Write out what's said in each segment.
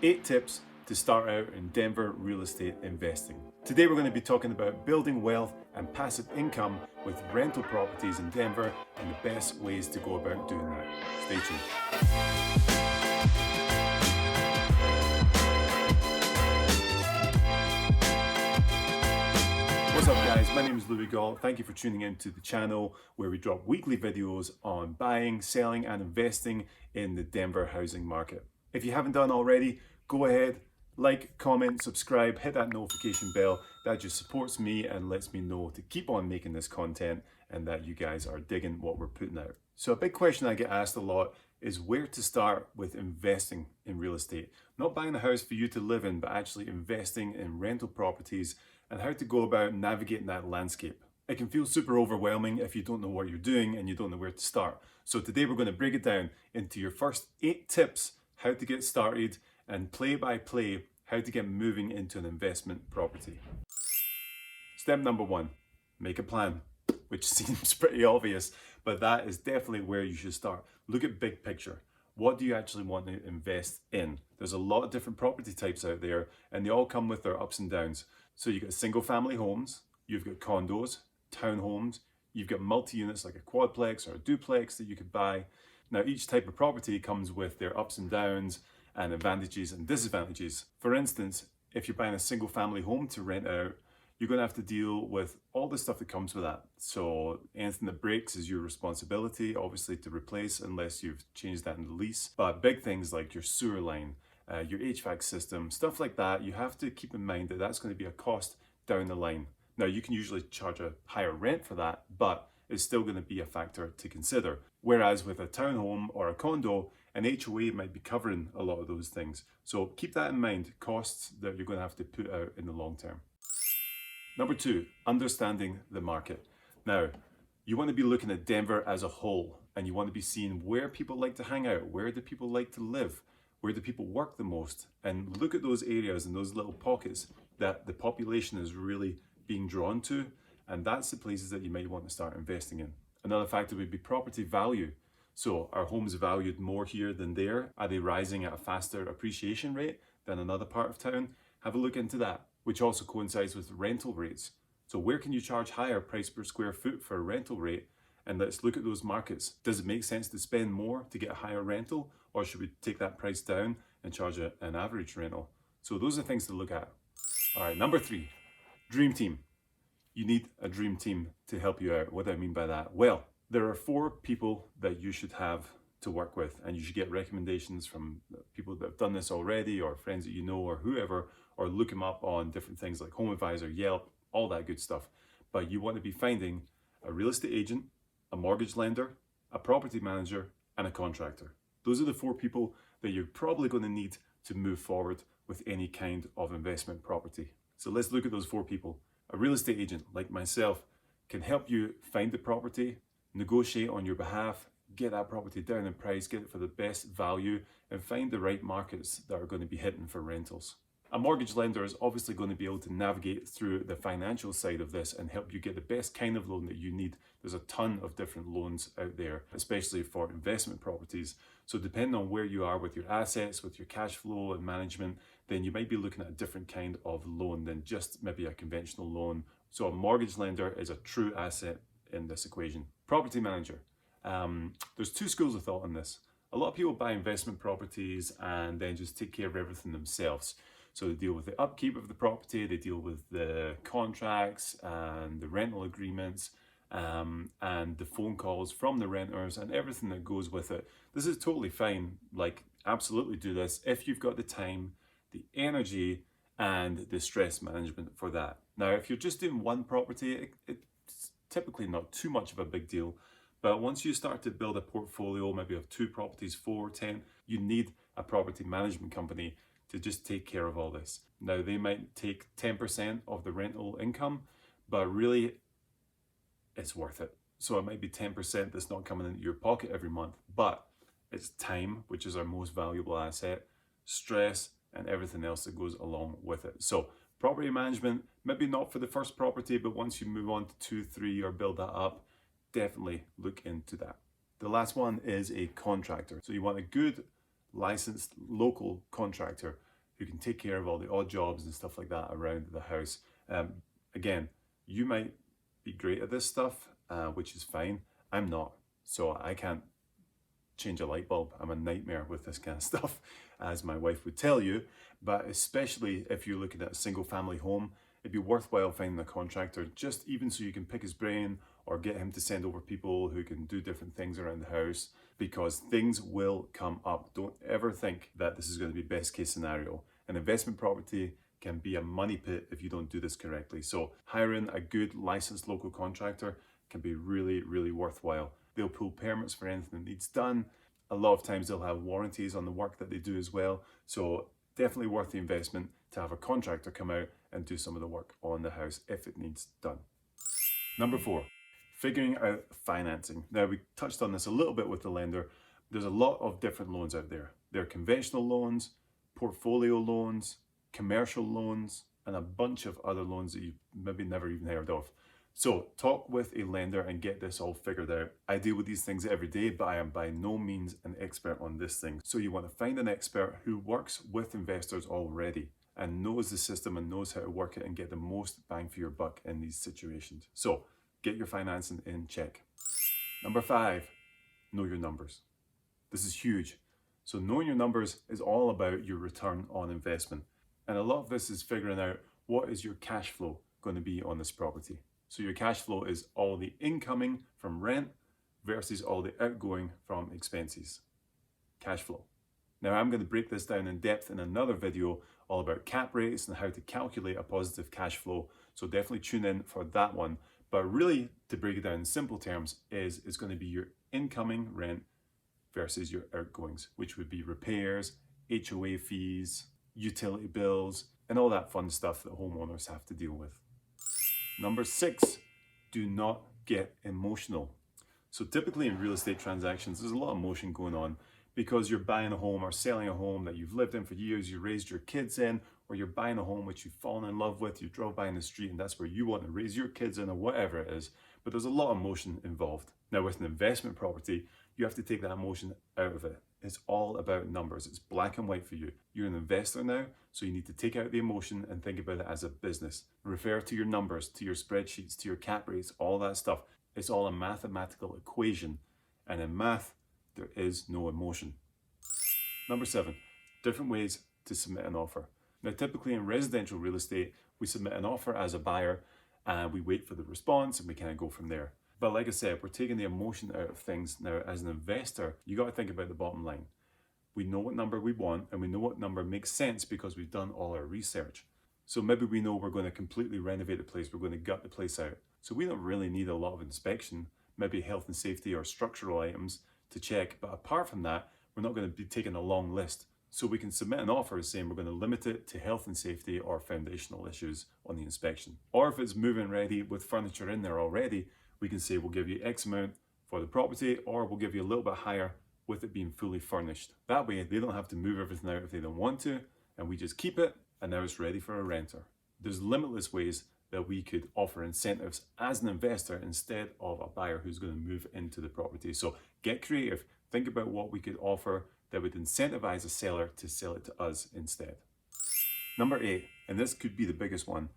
8 tips to start out in Denver real estate investing. Today we're going to be talking about building wealth and passive income with rental properties in Denver and the best ways to go about doing that. Stay tuned. What's up guys, my name is Lewi Gault. Thank you for tuning in to the channel where we drop weekly videos on buying, selling and investing in the Denver housing market. If you haven't done already, go ahead, like, comment, subscribe, hit that notification bell. That just supports me and lets me know to keep on making this content and that you guys are digging what we're putting out. So a big question I get asked a lot is where to start with investing in real estate. Not buying a house for you to live in, but actually investing in rental properties and how to go about navigating that landscape. It can feel super overwhelming if you don't know what you're doing and you don't know where to start. So today we're going to break it down into your first 8 tips how to get started and play by play how to get moving into an investment property. Step number 1, make a plan, which seems pretty obvious, but that is definitely where you should start. Look at big picture. What do you actually want to invest in? There's a lot of different property types out there and they all come with their ups and downs. So you've got single family homes, you've got condos, townhomes, you've got multi-units like a quadplex or a duplex that you could buy. Now each type of property comes with their ups and downs and advantages and disadvantages. For instance, if you're buying a single family home to rent out, you're going to have to deal with all the stuff that comes with that. So anything that breaks is your responsibility, obviously, to replace unless you've changed that in the lease. But big things like your sewer line, your HVAC system, stuff like that, you have to keep in mind that that's going to be a cost down the line. Now you can usually charge a higher rent for that, but it's still going to be a factor to consider. Whereas with a townhome or a condo, an HOA might be covering a lot of those things. So keep that in mind, costs that you're going to have to put out in the long term. Number 2, understanding the market. Now, you want to be looking at Denver as a whole, and you want to be seeing where people like to hang out, where do people like to live, where do people work the most, and look at those areas and those little pockets that the population is really being drawn to, and that's the places that you might want to start investing in. Another factor would be property value. So are homes valued more here than there? Are they rising at a faster appreciation rate than another part of town? Have a look into that, which also coincides with rental rates. So where can you charge higher price per square foot for a rental rate? And let's look at those markets. Does it make sense to spend more to get a higher rental, or should we take that price down and charge an average rental? So those are things to look at. All right, number 3, dream team. You need a dream team to help you out. What do I mean by that? Well, there are 4 people that you should have to work with, and you should get recommendations from people that have done this already, or friends that you know, or whoever, or look them up on different things like Home Advisor, Yelp, all that good stuff. But you want to be finding a real estate agent, a mortgage lender, a property manager, and a contractor. Those are the 4 people that you're probably going to need to move forward with any kind of investment property. So let's look at those 4 people. A real estate agent like myself can help you find the property, negotiate on your behalf, get that property down in price, get it for the best value, and find the right markets that are going to be hitting for rentals. A mortgage lender is obviously going to be able to navigate through the financial side of this and help you get the best kind of loan that you need. There's a ton of different loans out there, especially for investment properties. So depending on where you are with your assets, with your cash flow and management, then you might be looking at a different kind of loan than just maybe a conventional loan. So a mortgage lender is a true asset in this equation. Property manager. There's 2 schools of thought on this. A lot of people buy investment properties and then just take care of everything themselves. So they deal with the upkeep of the property, they deal with the contracts and the rental agreements and the phone calls from the renters and everything that goes with it. This is totally fine. Like, absolutely do this if you've got the time, the energy, and the stress management for that. Now, if you're just doing one property, it's typically not too much of a big deal. But once you start to build a portfolio, maybe of 2 properties, 4, 10, you need a property management company to just take care of all this. Now, they might take 10% of the rental income, but really it's worth it. So it might be 10% that's not coming into your pocket every month, but it's time, which is our most valuable asset, stress, and everything else that goes along with it. So property management, maybe not for the first property, but once you move on to 2, 3, or build that up, definitely look into that. The last one is a contractor. So you want a good licensed local contractor. who can take care of all the odd jobs and stuff like that around the house. Again, you might be great at this stuff, which is fine. I'm not, so I can't change a light bulb. I'm a nightmare with this kind of stuff, as my wife would tell you. But especially if you're looking at a single family home, it'd be worthwhile finding a contractor, just even so you can pick his brain or get him to send over people who can do different things around the house, because things will come up. Don't ever think that this is going to be best case scenario. An investment property can be a money pit if you don't do this correctly. So hiring a good licensed local contractor can be really, really worthwhile. They'll pull permits for anything that needs done. A lot of times they'll have warranties on the work that they do as well. So definitely worth the investment to have a contractor come out and do some of the work on the house if it needs done. Number 4, figuring out financing. Now, we touched on this a little bit with the lender. There's a lot of different loans out there. There are conventional loans, portfolio loans, commercial loans, and a bunch of other loans that you've maybe never even heard of. So talk with a lender and get this all figured out. I deal with these things every day, but I am by no means an expert on this thing. So you want to find an expert who works with investors already and knows the system and knows how to work it and get the most bang for your buck in these situations. So get your financing in check. Number 5, know your numbers. This is huge. So knowing your numbers is all about your return on investment. And a lot of this is figuring out what is your cash flow going to be on this property. So your cash flow is all the incoming from rent versus all the outgoing from expenses. Cash flow. Now I'm going to break this down in depth in another video all about cap rates and how to calculate a positive cash flow. So definitely tune in for that one. But really, to break it down in simple terms, it's going to be your incoming rent versus your outgoings, which would be repairs, HOA fees, utility bills, and all that fun stuff that homeowners have to deal with. Number 6, do not get emotional. So typically in real estate transactions, there's a lot of emotion going on because you're buying a home or selling a home that you've lived in for years, you raised your kids in, or you're buying a home which you've fallen in love with, you drove by in the street and that's where you want to raise your kids in or whatever it is. But there's a lot of emotion involved. Now with an investment property, you have to take that emotion out of it. It's all about numbers. It's black and white for you. You're an investor now, so you need to take out the emotion and think about it as a business. Refer to your numbers, to your spreadsheets, to your cap rates, all that stuff. It's all a mathematical equation. And in math, there is no emotion. Number 7, different ways to submit an offer. Now, typically in residential real estate, we submit an offer as a buyer and we wait for the response and we kind of go from there. But like I said, we're taking the emotion out of things. Now, as an investor, you got to think about the bottom line. We know what number we want and we know what number makes sense because we've done all our research. So maybe we know we're going to completely renovate the place, we're going to gut the place out. So we don't really need a lot of inspection, maybe health and safety or structural items to check. But apart from that, we're not going to be taking a long list. So we can submit an offer saying we're going to limit it to health and safety or foundational issues on the inspection. Or if it's move-in ready with furniture in there already, we can say we'll give you X amount for the property, or we'll give you a little bit higher with it being fully furnished. That way they don't have to move everything out if they don't want to, and we just keep it and now it's ready for a renter. There's limitless ways that we could offer incentives as an investor instead of a buyer who's going to move into the property. So get creative, think about what we could offer that would incentivize a seller to sell it to us instead. Number 8, and this could be the biggest one,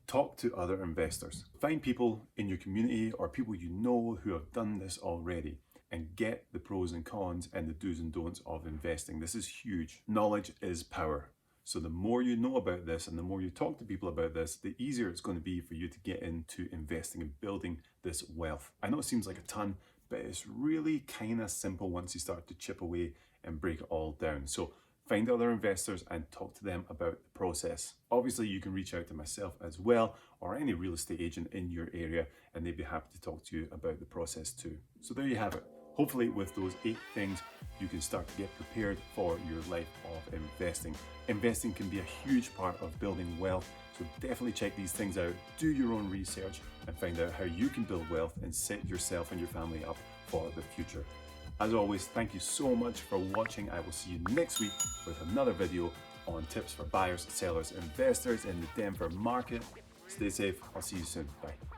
talk to other investors. Find people in your community or people you know who have done this already and get the pros and cons and the do's and don'ts of investing. This is huge. Knowledge is power. So the more you know about this and the more you talk to people about this, the easier it's going to be for you to get into investing and building this wealth. I know it seems like a ton, but it's really kind of simple once you start to chip away and break it all down. So find other investors and talk to them about the process. Obviously, you can reach out to myself as well or any real estate agent in your area and they'd be happy to talk to you about the process too. So there you have it. Hopefully with those 8 things, you can start to get prepared for your life of investing. Investing can be a huge part of building wealth, so definitely check these things out, do your own research and find out how you can build wealth and set yourself and your family up for the future. As always, thank you so much for watching. I will see you next week with another video on tips for buyers, sellers, investors in the Denver market. Stay safe. I'll see you soon. Bye.